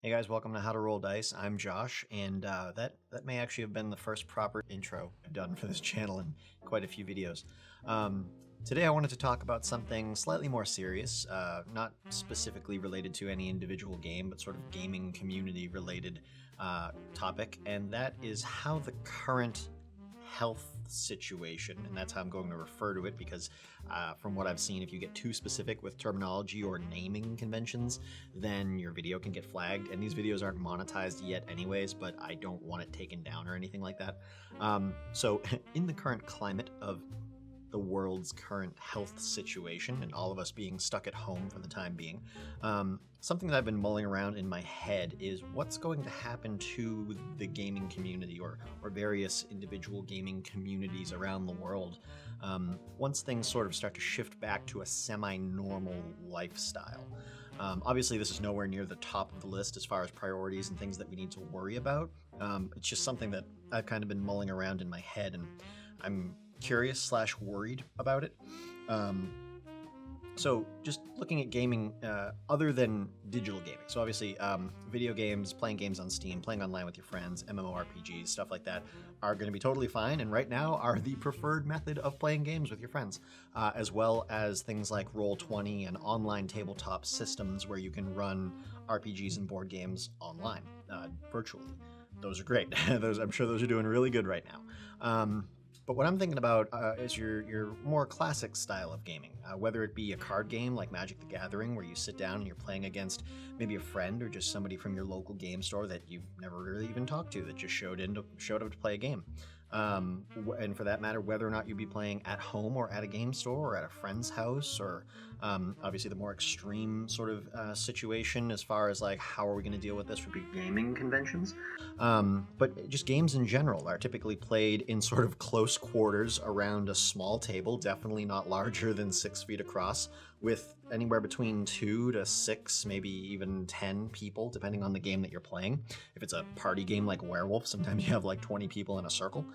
Hey guys, welcome to How to Roll Dice. I'm Josh, and that may actually have been the first proper intro I've done for this channel in quite a few videos. Today I wanted to talk about something slightly more serious, not specifically related to any individual game, but sort of gaming community related topic, and that is how the current health situation, and that's how I'm going to refer to it because from what I've seen, if you get too specific with terminology or naming conventions, then your video can get flagged, and these videos aren't monetized yet anyways, but I don't want it taken down or anything like that. So in the current climate of the world's current health situation and all of us being stuck at home for the time being, something that I've been mulling around in my head is what's going to happen to the gaming community or various individual gaming communities around the world once things sort of start to shift back to a semi-normal lifestyle. Obviously, this is nowhere near the top of the list as far as priorities and things that we need to worry about. It's just something that I've kind of been mulling around in my head, and I'm curious / worried about it. So just looking at gaming other than digital gaming. So obviously video games, playing games on Steam, playing online with your friends, MMORPGs, stuff like that are going to be totally fine, and right now are the preferred method of playing games with your friends, as well as things like Roll20 and online tabletop systems where you can run RPGs and board games online, virtually. Those are great. I'm sure those are doing really good right now. But what I'm thinking about is your more classic style of gaming, whether it be a card game like Magic the Gathering, where you sit down and you're playing against maybe a friend or just somebody from your local game store that you've never really even talked to that just showed up to play a game. And for that matter, whether or not you'd be playing at home or at a game store or at a friend's house, or obviously the more extreme sort of situation as far as like how are we going to deal with this would be gaming conventions. But just games in general are typically played in sort of close quarters around a small table, definitely not larger than 6 feet across, with anywhere between 2 to 6, maybe even 10 people, depending on the game that you're playing. If it's a party game like Werewolf, sometimes you have like 20 people in a circle.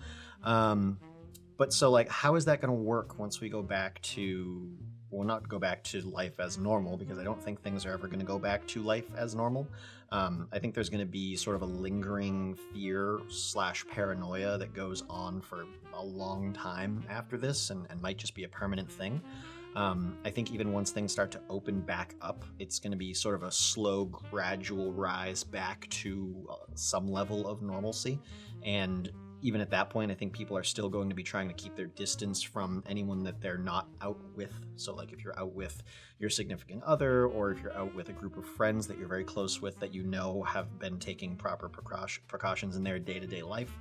But so like, how is that going to work once we go back to, well, not go back to life as normal, because I don't think things are ever going to go back to life as normal. I think there's going to be sort of a lingering fear / paranoia that goes on for a long time after this, and might just be a permanent thing. I think even once things start to open back up, it's going to be sort of a slow, gradual rise back to some level of normalcy. And even at that point, I think people are still going to be trying to keep their distance from anyone that they're not out with. So like if you're out with your significant other, or if you're out with a group of friends that you're very close with that you know have been taking proper precautions in their day-to-day life.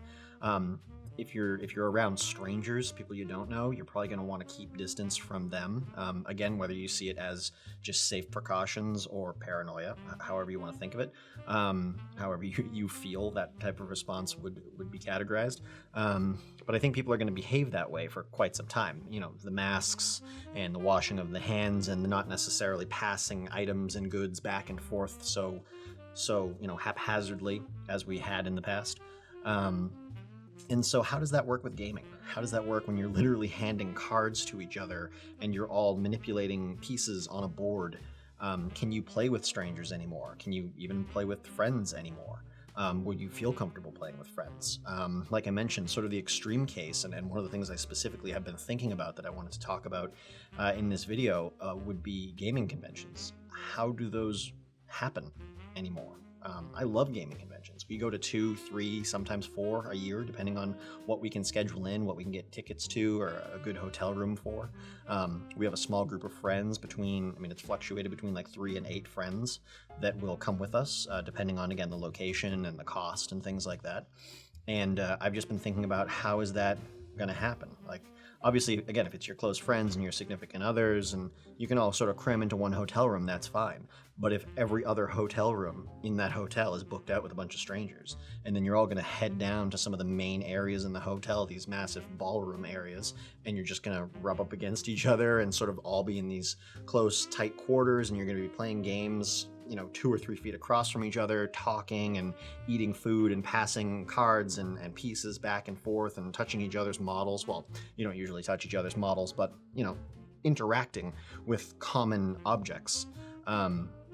If you're around strangers, people you don't know, you're probably going to want to keep distance from them. Again, whether you see it as just safe precautions or paranoia, however you want to think of it, however you feel that type of response would be categorized. But I think people are going to behave that way for quite some time. You know, the masks and the washing of the hands and not necessarily passing items and goods back and forth so haphazardly as we had in the past. And so how does that work with gaming? How does that work when you're literally handing cards to each other and you're all manipulating pieces on a board? Can you play with strangers anymore? Can you even play with friends anymore? Would you feel comfortable playing with friends? Like I mentioned, sort of the extreme case, and one of the things I specifically have been thinking about that I wanted to talk about in this video would be gaming conventions. How do those happen anymore? I love gaming conventions. We go to 2, 3, sometimes 4 a year, depending on what we can schedule in, what we can get tickets to, or a good hotel room for. We have a small group of friends it's fluctuated between like 3 and 8 friends that will come with us, depending on, again, the location and the cost and things like that. And I've just been thinking about how is that going to happen? Like, obviously, again, if it's your close friends and your significant others and you can all sort of cram into one hotel room, that's fine. But if every other hotel room in that hotel is booked out with a bunch of strangers, and then you're all going to head down to some of the main areas in the hotel, these massive ballroom areas, and you're just going to rub up against each other and sort of all be in these close, tight quarters, and you're going to be playing games, 2 or 3 feet across from each other, talking and eating food and passing cards and pieces back and forth and touching each other's models. Well, you don't usually touch each other's models, but, interacting with common objects.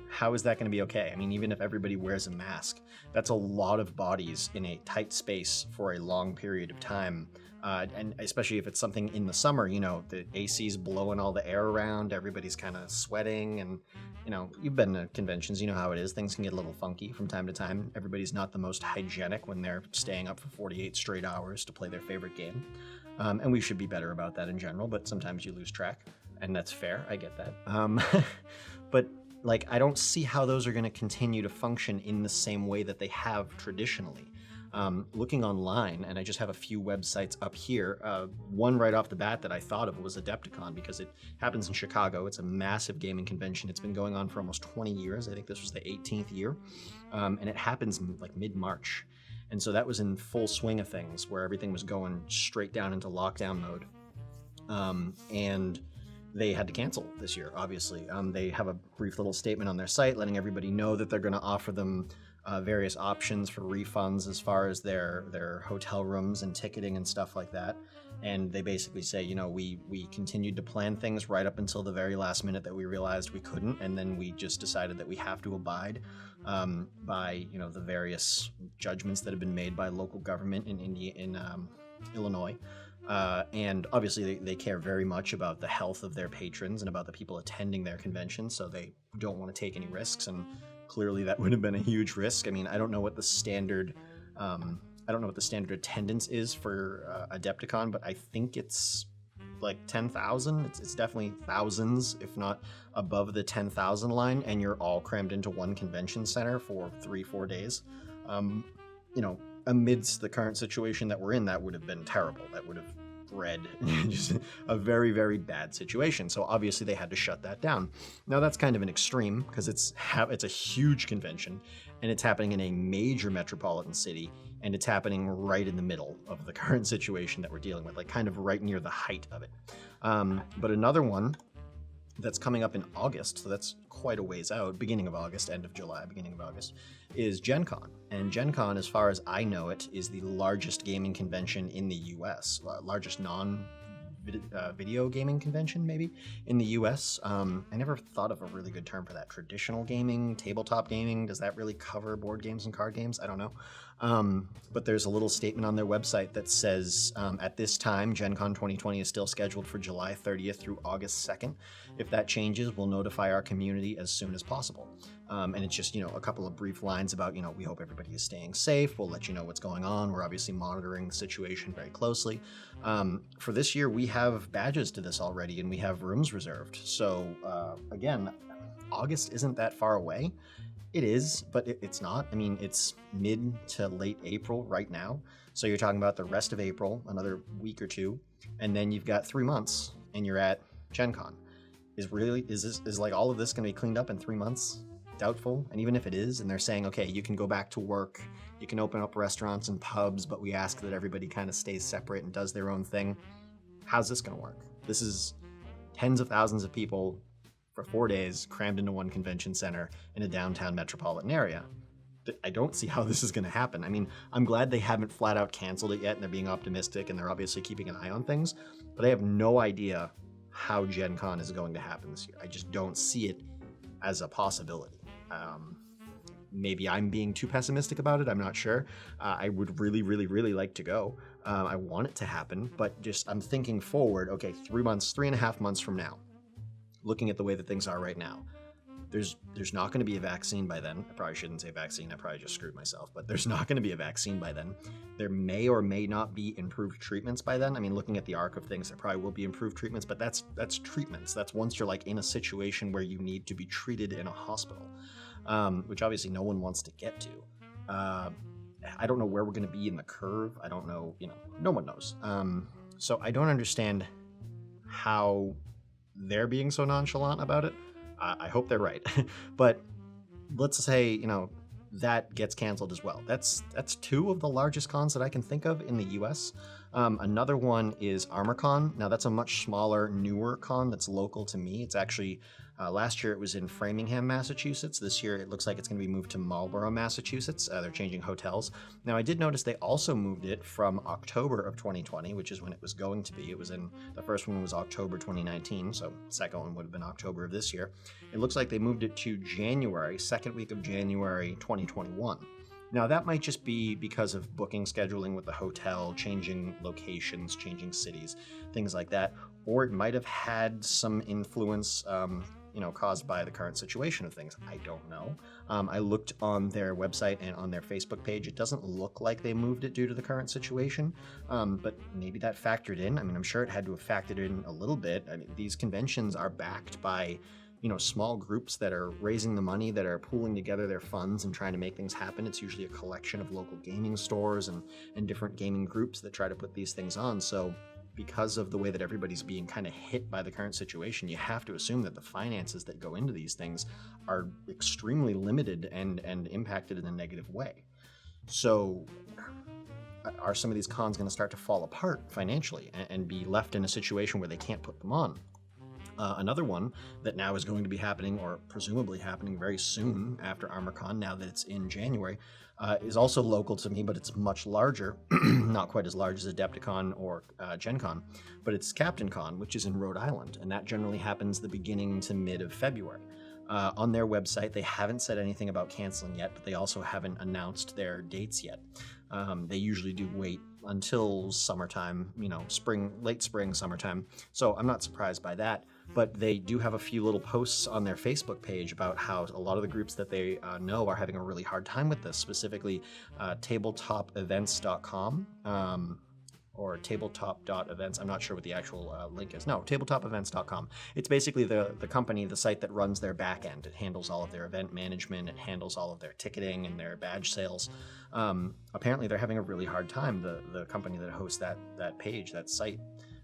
how is that going to be okay? I mean, even if everybody wears a mask, that's a lot of bodies in a tight space for a long period of time. And especially if it's something in the summer, you know, the AC's blowing all the air around, everybody's kind of sweating, and, you know, you've been to conventions, you know how it is. Things can get a little funky from time to time. Everybody's not the most hygienic when they're staying up for 48 straight hours to play their favorite game. And we should be better about that in general, but sometimes you lose track, and that's fair. I get that. But like, I don't see how those are going to continue to function in the same way that they have traditionally. Looking online, and I just have a few websites up here. One right off the bat that I thought of was Adepticon, because it happens in Chicago. It's a massive gaming convention. It's been going on for almost 20 years. I think this was the 18th year. And it happens like mid-March. And so that was in full swing of things, where everything was going straight down into lockdown mode. And they had to cancel this year, obviously. They have a brief little statement on their site letting everybody know that they're going to offer them various options for refunds as far as their hotel rooms and ticketing and stuff like that. And they basically say, you know, we continued to plan things right up until the very last minute that we realized we couldn't, and then we just decided that we have to abide by, you know, the various judgments that have been made by local government in Illinois. And obviously they care very much about the health of their patrons and about the people attending their convention, so they don't want to take any risks, and clearly that would have been a huge risk. I mean, I don't know what the standard attendance is for Adepticon, but I think it's like 10,000. It's definitely thousands, if not above the 10,000 line, and you're all crammed into one convention center for 3-4 days. You know, amidst the current situation that we're in, that would have been terrible. That would have bred just a very, very bad situation. So obviously they had to shut that down. Now that's kind of an extreme, because it's a huge convention, and it's happening in a major metropolitan city, and it's happening right in the middle of the current situation that we're dealing with, like kind of right near the height of it. But another one that's coming up in August, so that's quite a ways out, beginning of August, end of July, beginning of August, is GenCon. And GenCon, as far as I know it, is the largest gaming convention in the US, largest non-video gaming convention, maybe, in the US. I never thought of a really good term for that. Traditional gaming, tabletop gaming, does that really cover board games and card games? I don't know. But there's a little statement on their website that says, at this time, GenCon 2020 is still scheduled for July 30th through August 2nd. If that changes, we'll notify our community as soon as possible. And it's just, you know, a couple of brief lines about, you know, we hope everybody is staying safe. We'll let you know what's going on. We're obviously monitoring the situation very closely. For this year, we have badges to this already, and we have rooms reserved. So again, August isn't that far away. It is, but it's not. I mean, it's mid to late April right now. So you're talking about the rest of April, another week or two, and then you've got 3 months, and you're at GenCon. Is like all of this going to be cleaned up in 3 months? Doubtful. And even if it is, and they're saying, okay, you can go back to work, you can open up restaurants and pubs, but we ask that everybody kind of stays separate and does their own thing. How's this going to work? This is tens of thousands of people for 4 days crammed into one convention center in a downtown metropolitan area. I don't see how this is going to happen. I mean, I'm glad they haven't flat out canceled it yet, and they're being optimistic, and they're obviously keeping an eye on things, but I have no idea how Gen Con is going to happen this year. I just don't see it as a possibility. Maybe I'm being too pessimistic about it. I'm not sure. I would really, really, really like to go. I want it to happen, but just I'm thinking forward, okay, 3.5 months from now, looking at the way that things are right now, there's not going to be a vaccine by then. I probably shouldn't say vaccine. I probably just screwed myself, but there's not going to be a vaccine by then. There may or may not be improved treatments by then. I mean, looking at the arc of things, there probably will be improved treatments, but that's treatments. That's once you're like in a situation where you need to be treated in a hospital, which obviously no one wants to get to. I don't know where we're going to be in the curve. I don't know, no one knows. So I don't understand how they're being so nonchalant about it. I hope they're right. But let's say, that gets canceled as well. That's two of the largest cons that I can think of in the US. Another one is ArmorCon. Now that's a much smaller, newer con that's local to me. It's actually Last year it was in Framingham, Massachusetts. This year it looks like it's going to be moved to Marlborough, Massachusetts. They're changing hotels. Now, I did notice they also moved it from October of 2020, which is when it was going to be. The first one was October 2019, so the second one would have been October of this year. It looks like they moved it to January, second week of January 2021. Now, that might just be because of booking scheduling with the hotel, changing locations, changing cities, things like that. Or it might have had some influence, caused by the current situation of things. I don't know. I looked on their website and on their Facebook page. It doesn't look like they moved it due to the current situation, but maybe that factored in. I mean, I'm sure it had to have factored in a little bit. I mean, these conventions are backed by small groups that are raising the money, that are pooling together their funds and trying to make things happen. It's usually a collection of local gaming stores and different gaming groups that try to put these things on. So because of the way that everybody's being kind of hit by the current situation, you have to assume that the finances that go into these things are extremely limited and impacted in a negative way. So are some of these cons going to start to fall apart financially and be left in a situation where they can't put them on? Another one that now is going to be happening, or presumably happening very soon after ArmorCon, now that it's in January, is also local to me, but it's much larger, not quite as large as Adepticon or GenCon, but it's CaptainCon, which is in Rhode Island, and that generally happens the beginning to mid of February. On their website, they haven't said anything about canceling yet, but they also haven't announced their dates yet. They usually do wait until summertime, late spring, summertime. So I'm not surprised by that. But they do have a few little posts on their Facebook page about how a lot of the groups that they know are having a really hard time with this, specifically tabletopevents.com or tabletop.events. I'm not sure what the actual link is. No, tabletopevents.com. It's basically the company, the site that runs their back end. It handles all of their event management. It handles all of their ticketing and their badge sales. Apparently, they're having a really hard time, the company that hosts that page, that site,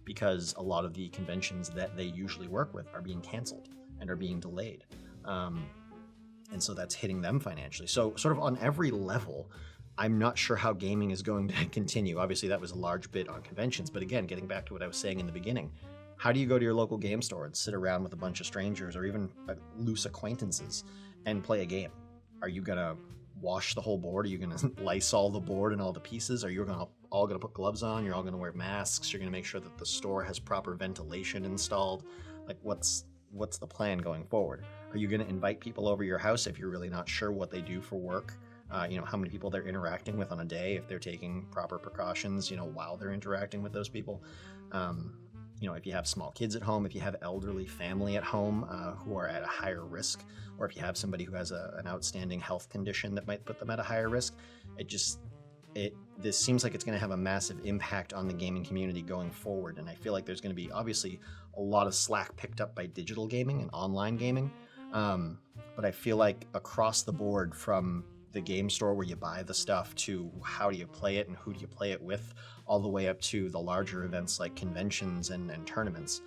because a lot of the conventions that they usually work with are being canceled and are being delayed. And so that's hitting them financially. So sort of on every level, I'm not sure how gaming is going to continue. Obviously, that was a large bit on conventions. But again, getting back to what I was saying in the beginning, how do you go to your local game store and sit around with a bunch of strangers or even loose acquaintances and play a game? Are you going to wash the whole board? Are you going to Lysol the board and all the pieces? Are you all going to put gloves on? You're all going to wear masks? You're going to make sure that the store has proper ventilation installed? Like, what's the plan going forward? Are you going to invite people over your house if you're really not sure what they do for work? How many people they're interacting with on a day, if they're taking proper precautions, while they're interacting with those people. If you have small kids at home, if you have elderly family at home who are at a higher risk, or if you have somebody who has an outstanding health condition that might put them at a higher risk, this seems like it's going to have a massive impact on the gaming community going forward. And I feel like there's going to be obviously a lot of slack picked up by digital gaming and online gaming. But I feel like across the board, from the game store where you buy the stuff to how do you play it and who do you play it with, all the way up to the larger events like conventions and tournaments,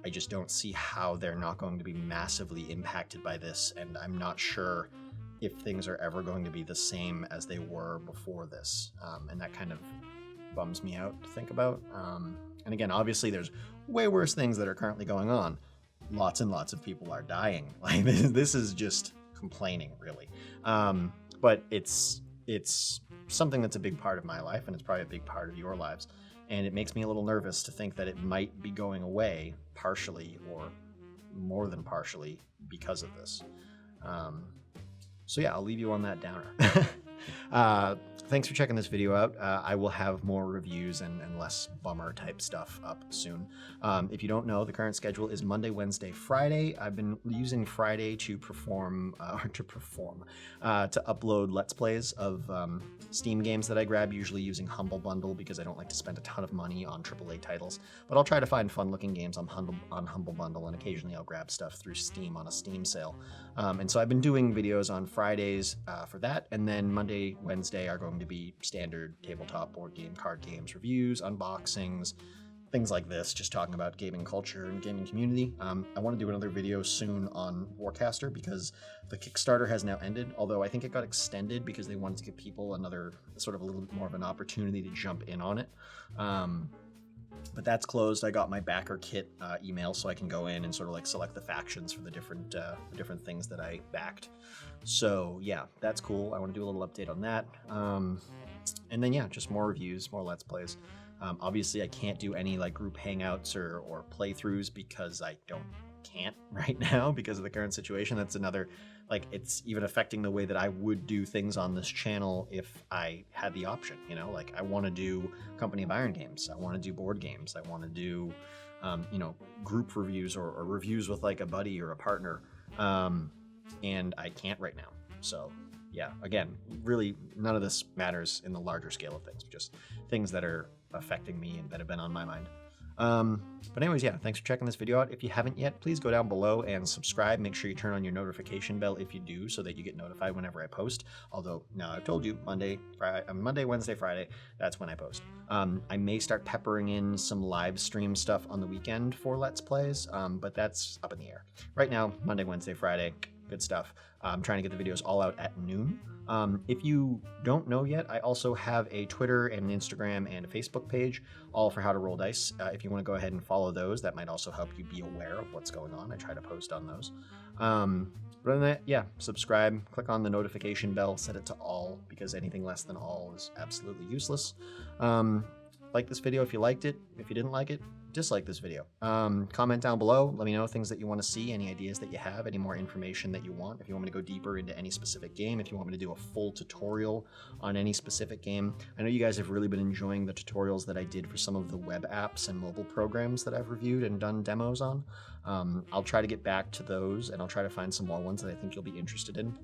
I just don't see how they're not going to be massively impacted by this. And I'm not sure if things are ever going to be the same as they were before this. And that kind of bums me out to think about. And again, obviously there's way worse things that are currently going on. Lots and lots of people are dying. Like this is just complaining, really. But it's something that's a big part of my life, and it's probably a big part of your lives. And it makes me a little nervous to think that it might be going away partially or more than partially because of this. So yeah, I'll leave you on that downer. Thanks for checking this video out. I will have more reviews and less bummer type stuff up soon. If you don't know, the current schedule is Monday, Wednesday, Friday. I've been using Friday to upload Let's Plays of Steam games that I grab, usually using Humble Bundle because I don't like to spend a ton of money on AAA titles. But I'll try to find fun-looking games on Humble Bundle, and occasionally I'll grab stuff through Steam on a Steam sale. And so I've been doing videos on Fridays for that, and then Monday, Wednesday are going to be standard tabletop board game, card games, reviews, unboxings, things like this, just talking about gaming culture and gaming community. I want to do another video soon on Warcaster because the Kickstarter has now ended, although I think it got extended because they wanted to give people another sort of a little bit more of an opportunity to jump in on it. But that's closed. I got my backer kit email, so I can go in and sort of like select the factions for the different things that I backed. So yeah, that's cool. I want to do a little update on that. And then yeah, just more reviews, more Let's Plays. Obviously, I can't do any like group hangouts or playthroughs because I can't right now because of the current situation. That's another, like, it's even affecting the way that I would do things on this channel if I had the option, you know, like I want to do Company of Iron games, I want to do board games, I want to do you know, group reviews or reviews with like a buddy or a partner, and I can't right now. So yeah, again, really none of this matters in the larger scale of things, just things that are affecting me and that have been on my mind. But anyways, yeah, thanks for checking this video out. If you haven't yet, please go down below and subscribe. Make sure you turn on your notification bell if you do, so that you get notified whenever I post. Although now I've told you, Monday, Wednesday, Friday, that's when I post. I may start peppering in some live stream stuff on the weekend for Let's Plays, but that's up in the air. Right now, Monday, Wednesday, Friday, good stuff. I'm trying to get the videos all out at noon. If you don't know yet, I also have a Twitter and an Instagram and a Facebook page, all for How to Roll Dice. If you want to go ahead and follow those, that might also help you be aware of what's going on. I try to post on those. But other than that, yeah, subscribe, click on the notification bell, set it to all, because anything less than all is absolutely useless. Like this video if you liked it. If you didn't like it, dislike this video. Comment down below. Let me know things that you want to see, any ideas that you have, any more information that you want. If you want me to go deeper into any specific game, if you want me to do a full tutorial on any specific game. I know you guys have really been enjoying the tutorials that I did for some of the web apps and mobile programs that I've reviewed and done demos on. I'll try to get back to those, and I'll try to find some more ones that I think you'll be interested in.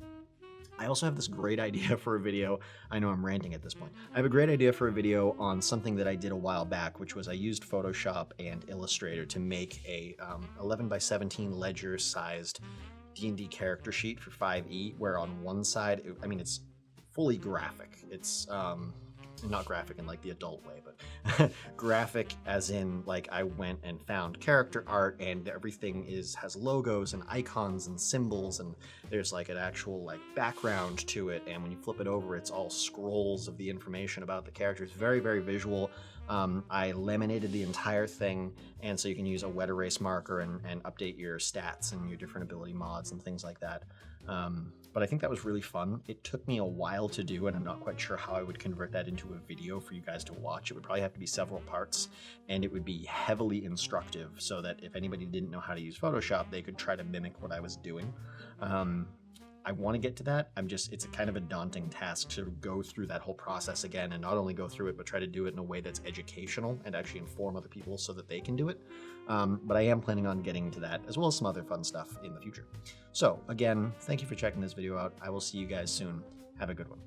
I also have this great idea for a video. I know I'm ranting at this point. I have a great idea for a video on something that I did a while back, which was I used Photoshop and Illustrator to make a 11 by 17 ledger sized D&D character sheet for 5e, where on one side, I mean, it's fully graphic. It's not graphic in like the adult way, but graphic as in like I went and found character art and everything has logos and icons and symbols, and there's like an actual like background to it, and when you flip it over it's all scrolls of the information about the characters. Very, very visual. I laminated the entire thing, and so you can use a wet erase marker and update your stats and your different ability mods and things like that. But I think that was really fun. It took me a while to do, and I'm not quite sure how I would convert that into a video for you guys to watch. It would probably have to be several parts, and it would be heavily instructive so that if anybody didn't know how to use Photoshop, they could try to mimic what I was doing. I want to get to that. It's a kind of a daunting task to go through that whole process again, and not only go through it, but try to do it in a way that's educational and actually inform other people so that they can do it. But I am planning on getting to that, as well as some other fun stuff in the future. So again, thank you for checking this video out. I will see you guys soon. Have a good one.